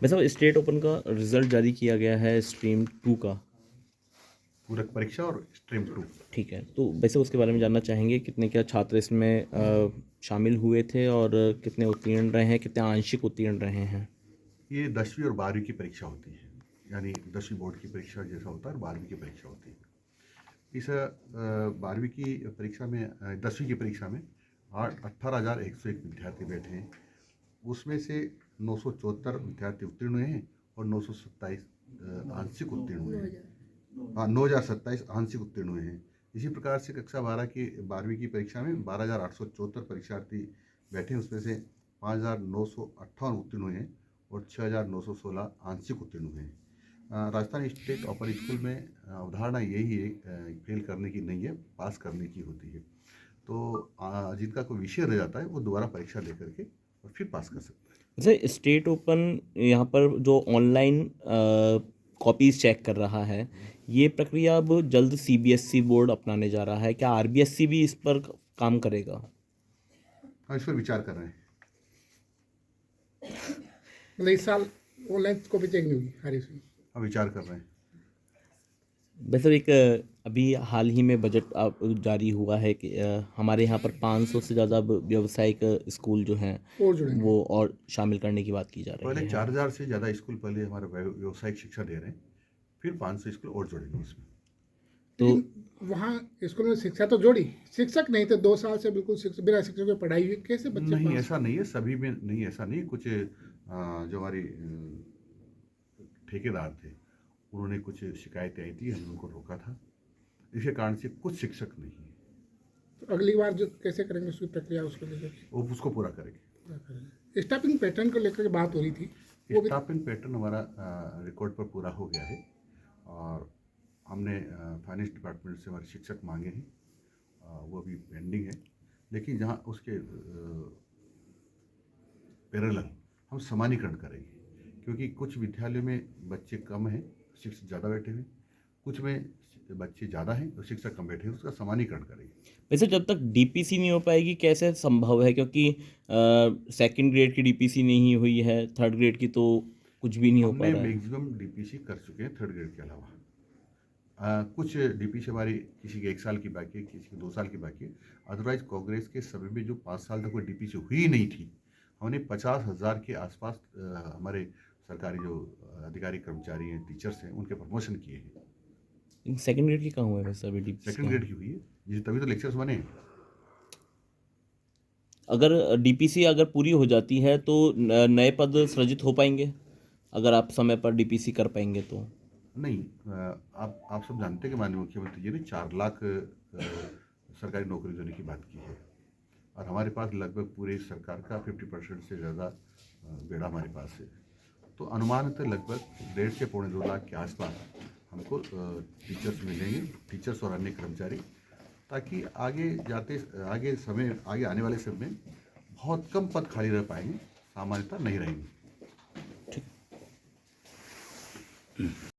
वैसे state open का result जारी किया गया है स्ट्रीम 2 का। पूरक परीक्षा और स्ट्रीम 2। ठीक है, तो वैसे उसके बारे में जानना चाहेंगे कितने क्या छात्र इसमें शामिल हुए थे और कितने उत्तीर्ण रहे हैं, कितने आंशिक उत्तीर्ण रहे हैं? ये 10वीं और 12वीं की परीक्षा होती है, यानी 10वीं बोर्ड की परीक्षा जैसा होता है और 12वीं की परीक्षा होती है। इस 12वीं की परीक्षा में 10वीं की परीक्षा में 18,101 विद्यार्थी बैठे हैं। उसमें से 974 विद्यार्थी उत्तीर्ण हुए हैं और 927 आंशिक उत्तीर्ण हुए हैं। हाँ, 9,027 आंशिक उत्तीर्ण हुए हैं। इसी प्रकार से कक्षा 12 की 12वीं की परीक्षा में 12,874 परीक्षार्थी बैठे हैं, उसमें से 5,958 उत्तीर्ण हुए हैं और 6,916 आंशिक उत्तीर्ण हुए हैं। राजस्थान स्टेट ओपन स्कूल में अवधारणा यही है, फेल करने की नहीं है, पास करने की होती है। तो जिनका कोई विषय रह जाता है वो दोबारा परीक्षा दे करके और फिर पास कर सकता है। वैसे स्टेट ओपन यहाँ पर जो ऑनलाइन कॉपीज चेक कर रहा है, ये प्रक्रिया अब जल्द सीबीएसई बोर्ड अपनाने जा रहा है, क्या आरबीएसई भी इस पर काम करेगा? हम इस पर विचार कर रहे हैं। मतलब इस साल ऑनलाइन कॉपी चेक नहीं होगी हर इसमें। हम विचार कर रहे हैं। वैसे एक अभी हाल ही में बजट जारी हुआ है कि हमारे यहाँ पर 500 से ज़्यादा व्यावसायिक स्कूल जो हैं और जुड़ेंगे। वो और शामिल करने की बात की जा पहले रही है। 4,000 से ज़्यादा स्कूल पहले हमारे व्यावसायिक शिक्षा दे रहे हैं, फिर 500 स्कूल और जोड़ेंगे इसमें। तो लेकिन वहाँ स्कूल में शिक्षा तो जोड़ी, शिक्षक नहीं थे 2 साल से, बिल्कुल बिना शिक्षक की पढ़ाई हुई, कैसे बच्चे नहीं, पास? ऐसा नहीं है, सभी में नहीं, ऐसा नहीं। कुछ जो हमारी ठेकेदार थे उन्होंने कुछ शिकायतें आई थी, हमने उनको रोका था। इसके कारण से कुछ शिक्षक नहीं है। तो अगली बार जो कैसे करेंगे उसकी प्रक्रिया, उसको लेकर वो उसको पूरा करेंगे। स्टाफिंग पैटर्न को लेकर के बात हो रही थी, वो भी स्टाफ एंड पैटर्न हमारा रिकॉर्ड पर पूरा हो गया है और हमने फाइनेंस डिपार्टमेंट से हमारे शिक्षक मांगे हैं, वो अभी पेंडिंग है। लेकिन जहाँ उसके पैरेलल हम समानीकरण करेंगे, क्योंकि कुछ विद्यालयों में बच्चे कम हैं, शिक्षक ज़्यादा बैठे हुए, कुछ में बच्चे ज़्यादा हैं और शिक्षक कम बैठे हैं, उसका समानीकरण करेंगे। वैसे जब तक डीपीसी नहीं हो पाएगी कैसे संभव है, क्योंकि सेकंड ग्रेड की डीपीसी नहीं हुई है, थर्ड ग्रेड की तो कुछ भी नहीं हो पा हमने रहा है। मैक्सिमम डीपीसी कर चुके हैं थर्ड ग्रेड के अलावा। कुछ डीपीसी हमारी किसी के 1 साल की बाकी है, किसी के 2 साल की बाकी है। अदरवाइज कांग्रेस के समय में जो 5 साल तक कोई डीपीसी हुई ही नहीं थी, हमने 50,000 के आसपास हमारे सरकारी जो अधिकारी कर्मचारी हैं, टीचर्स हैं, उनके प्रमोशन किए हैं। सेकंड ग्रेड की कहाँ हुआ है वैसे अभी डीपीसी? सेकंड ग्रेड की हुई है, जिसे तभी तो लेक्चर्स बने हैं। अगर डीपीसी अगर पूरी हो जाती है तो नए पद सृजित हो पाएंगे, अगर आप समय पर डीपीसी कर पाएंगे तो? नहीं, आप सब जानते हैं कि माननीय मुख्यमंत्री जी ने 4 लाख सरकारी नौकरी देने की बात की है और हमारे पास लगभग पूरे सरकार का 50% से ज़्यादा बेड़ा हमारे पास है। तो अनुमानतः लगभग 1.5 से 2.25 लाख के आसपास हमको टीचर्स मिलेंगे, टीचर्स और अन्य कर्मचारी, ताकि आगे आने वाले समय में बहुत कम पद खाली रह पाएंगे, सामान्यतः नहीं रहेंगे।